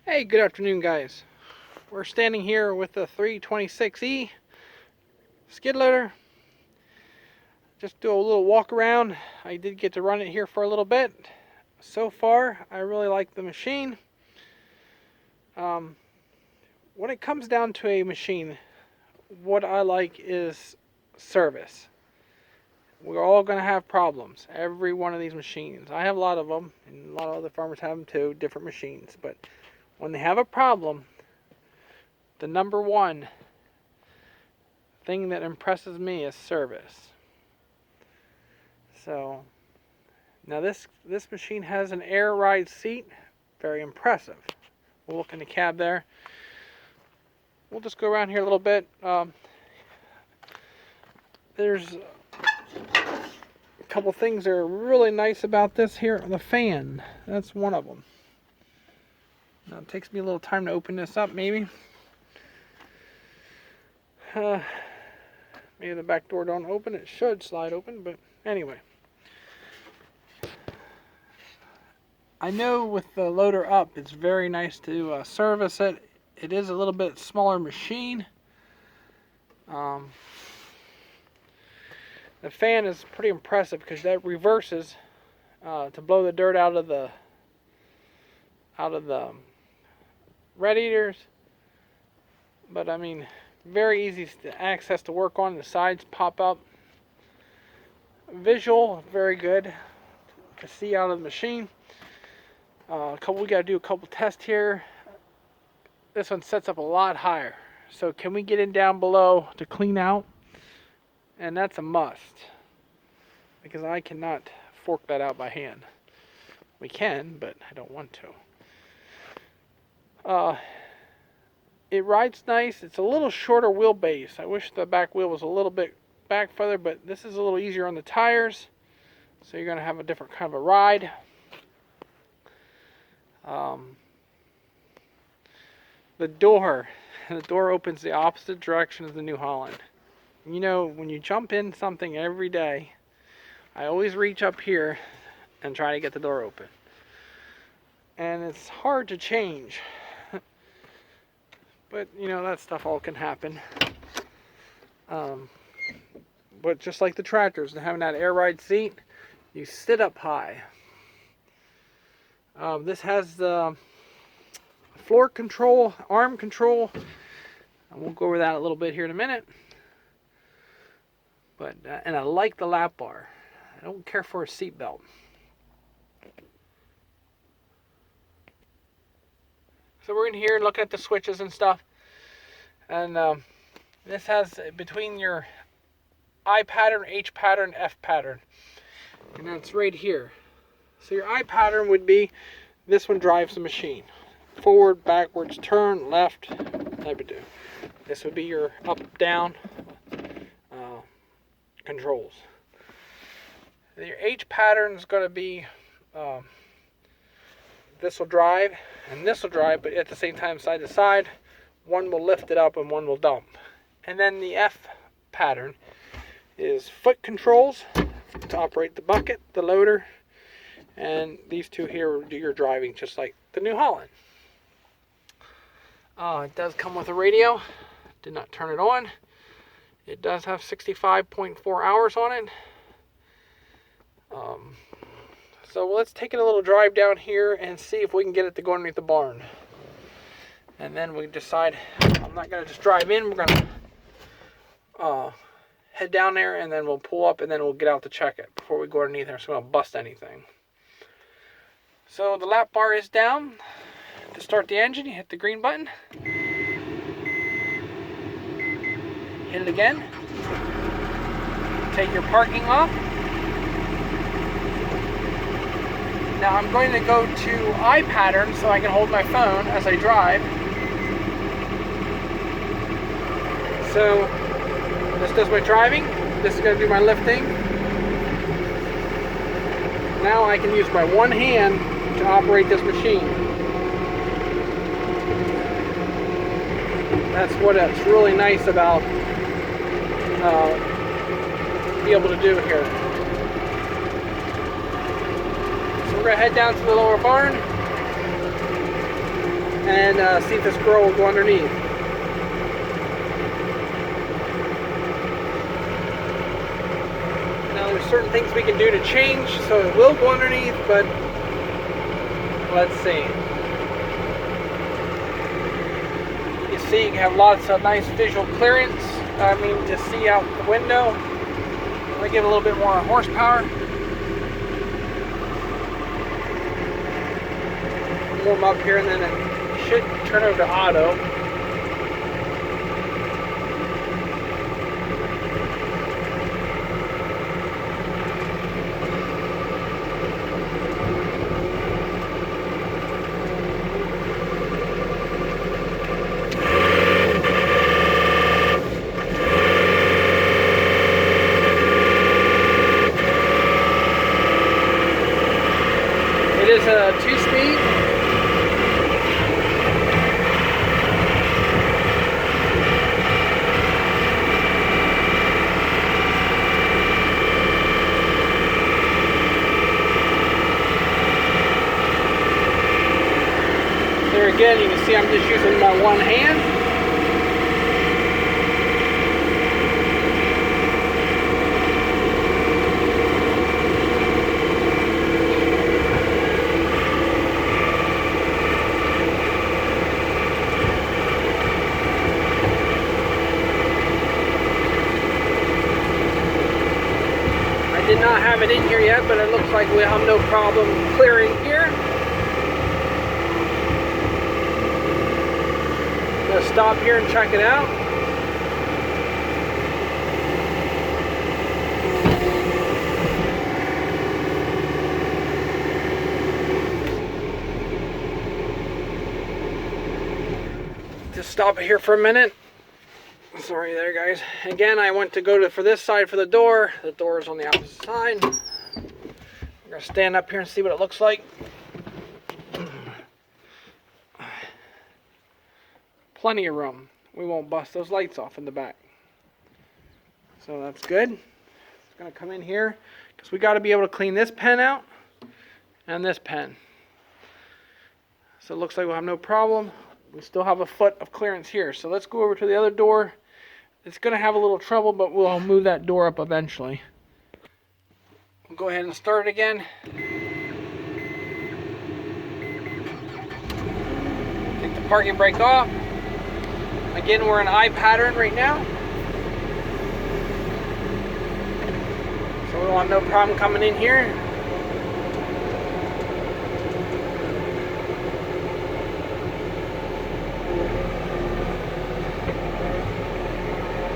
Hey, good afternoon, guys. We're standing here with the 326E skid loader. Just do a little walk around. I did get to run it here for a little bit. So far, I really like the machine. When it comes down to a machine, what I like is service. We're all going to have problems. Every one of these machines. I have a lot of them, and a lot of other farmers have them too, different machines. But when they have a problem, the number one thing that impresses me is service. So now this machine has an air ride seat, very impressive. We'll look in the cab there. We'll just go around here a little bit. There's a couple things that are really nice about this here. The fan, that's one of them. Now it takes me a little time to open this up, maybe. Maybe the back door don't open. It should slide open, but anyway. I know with the loader up, it's very nice to service it. It is a little bit smaller machine. The fan is pretty impressive because that reverses to blow the dirt out of the radiators. But I mean, very easy to access to work on. The sides pop up. Visual, very good to see out of the machine. We got to do a couple tests here. This one sets up a lot higher. So can we get in down below to clean out? And that's a must, because I cannot fork that out by hand. We can, but I don't want to. It rides nice. It's a little shorter wheelbase. I wish the back wheel was a little bit back further, but this is a little easier on the tires. So you're going to have a different kind of a ride. The door opens the opposite direction of the New Holland. You know, when you jump in something every day, I always reach up here and try to get the door open. And it's hard to change. But, you know, that stuff all can happen. But just like the tractors and having that air ride seat, you sit up high. This has the floor control, arm control. And we'll go over that a little bit here in a minute. But and I like the lap bar. I don't care for a seat belt. So we're in here looking at the switches and stuff. And this has between your I pattern, H pattern, F pattern. And that's right here. So your I pattern would be, this one drives the machine. Forward, backwards, turn, left, type of do. This would be your up, down controls. Your H pattern is going to be, this will drive and this will drive, but at the same time side to side. One will lift it up and one will dump. And then the F pattern is foot controls to operate the bucket, the loader, and these two here do your driving, just like the New Holland. It does come with a radio. Did not turn it on. It does have 65.4 hours on it. So let's take it a little drive down here and see if we can get it to go underneath the barn. And then we decide, I'm not going to just drive in, we're going to head down there and then we'll pull up and then we'll get out to check it before we go underneath there, so we don't bust anything. So the lap bar is down. To start the engine, you hit the green button. Hit it again. Take your parking off. Now I'm going to go to I pattern so I can hold my phone as I drive. So this does my driving. This is going to do my lifting. Now I can use my one hand to operate this machine. That's what it's really nice about be able to do here. So we're going to head down to the lower barn. and see if this girl will go underneath. Now there's certain things we can do to change so it will go underneath, but let's see. You see you have lots of nice visual clearance, to see out the window. I give it a little bit more horsepower. Warm up here, and then it should turn over to auto. It is a 2-speed. There again, you can see I'm just using my one hand. I did not have it in here yet, but it looks like we'll have no problem clearing here. Stop here and check it out. Just stop it here for a minute. Sorry there, guys. Again, I went to go for this side for the door. The door is on the opposite side. I'm gonna stand up here and see what it looks like. Plenty of room. We won't bust those lights off in the back. So that's good. It's going to come in here because we got to be able to clean this pen out and this pen. So it looks like we'll have no problem. We still have a foot of clearance here. So let's go over to the other door. It's going to have a little trouble, but we'll move that door up eventually. We'll go ahead and start it again. Take the parking brake off. Again, we're in I pattern right now. So we'll have no problem coming in here.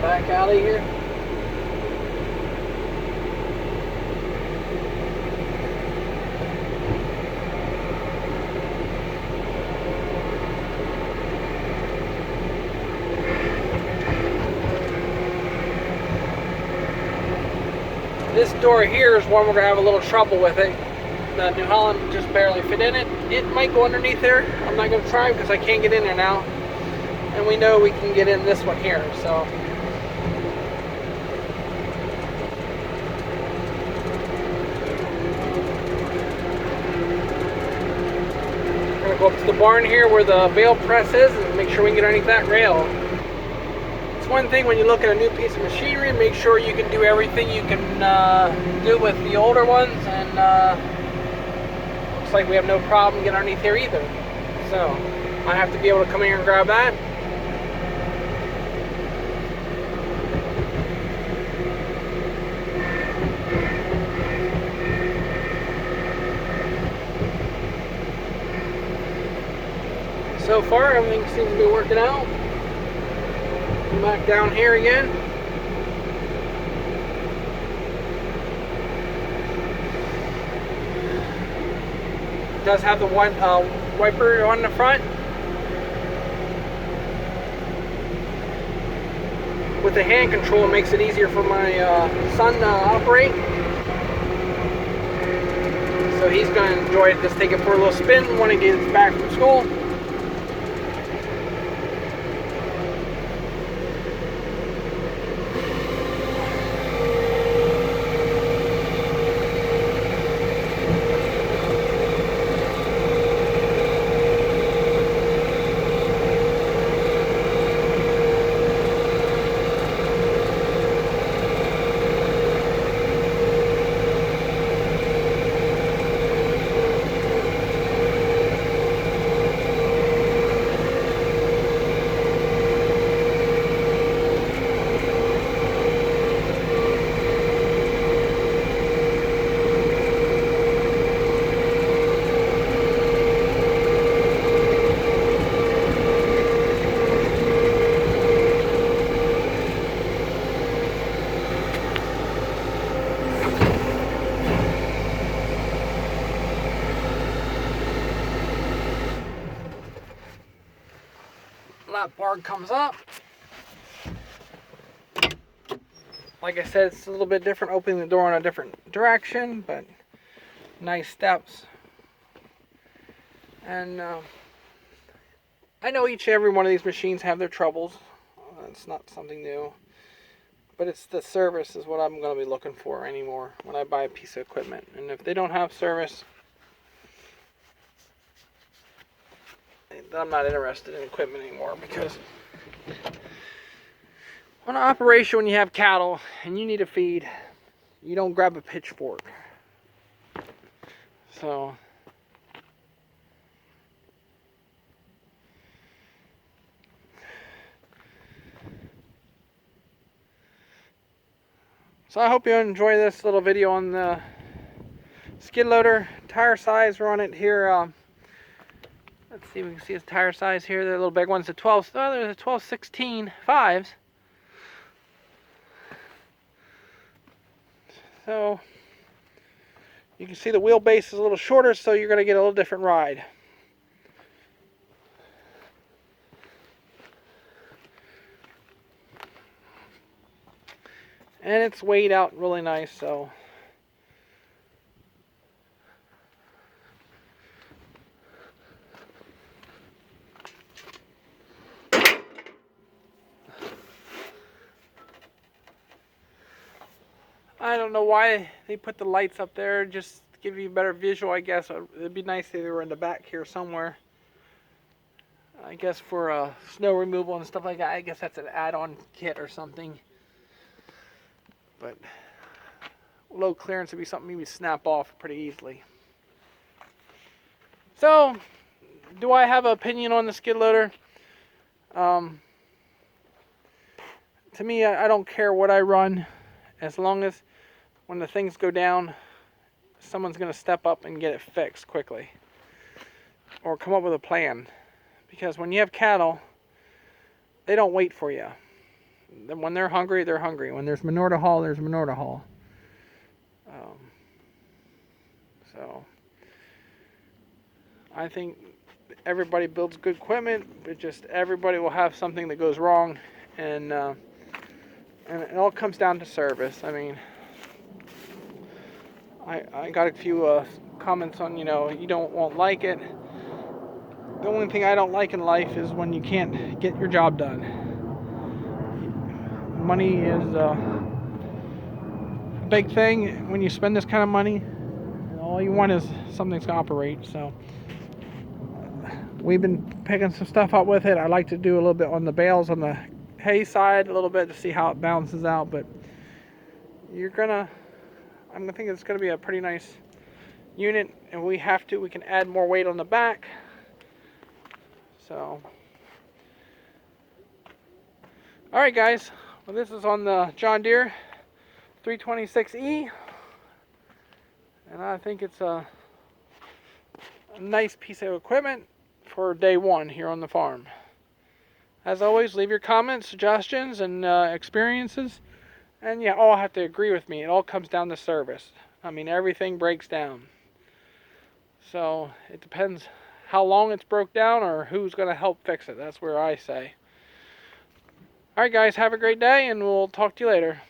Back out of here. This door here is one we're going to have a little trouble with it. The New Holland just barely fit in it. It might go underneath there. I'm not going to try because I can't get in there now. And we know we can get in this one here. So we're going to go up to the barn here where the bale press is and make sure we can get underneath that rail. It's one thing when you look at a new piece of machinery, make sure you can do everything you can do with the older ones, and looks like we have no problem getting underneath here either. So I have to be able to come in here and grab that. So far everything seems to be working out. Back down here again. It does have the one wiper on the front. With the hand control, it makes it easier for my son to operate. So he's going to enjoy it. Just take it for a little spin when he gets back from school. lap bar comes up. Like I said, it's a little bit different, opening the door in a different direction, but nice steps. And I know each and every one of these machines have their troubles. It's not something new. But it's the service is what I'm going to be looking for anymore when I buy a piece of equipment. And if they don't have service, I'm not interested in equipment anymore, because on an operation when you have cattle and you need a feed, you don't grab a pitchfork. So I hope you enjoy this little video on the skid loader. Tire size, we're on it here. Let's see if we can see his tire size here. The little big one's the 12. Oh, there's a 12/16 5s. So you can see the wheelbase is a little shorter, so you're going to get a little different ride. And it's weighed out really nice, so I don't know why they put the lights up there, just to give you a better visual, I guess. It'd be nice if they were in the back here somewhere. I guess for snow removal and stuff like that. I guess that's an add-on kit or something. But low clearance would be something you would snap off pretty easily. So, do I have an opinion on the skid loader? To me, I don't care what I run, as long as when the things go down, someone's going to step up and get it fixed quickly, or come up with a plan. Because when you have cattle, they don't wait for you. When they're hungry, they're hungry. When there's manure to haul, there's manure to haul. So I think everybody builds good equipment, but just everybody will have something that goes wrong, and it all comes down to service. I mean, I got a few comments on, you won't like it. The only thing I don't like in life is when you can't get your job done. Money is a big thing when you spend this kind of money. All you want is something that's going to operate. So we've been picking some stuff up with it. I like to do a little bit on the bales on the hay side, a little bit to see how it balances out. But I'm gonna think it's gonna be a pretty nice unit, and we can add more weight on the back. So, all right, guys. Well, this is on the John Deere 326E, and I think it's a nice piece of equipment for day one here on the farm. As always, leave your comments, suggestions, and experiences. And yeah, all have to agree with me. It all comes down to service. I mean, everything breaks down. So it depends how long it's broke down or who's going to help fix it. That's where I say. All right, guys, have a great day, and we'll talk to you later.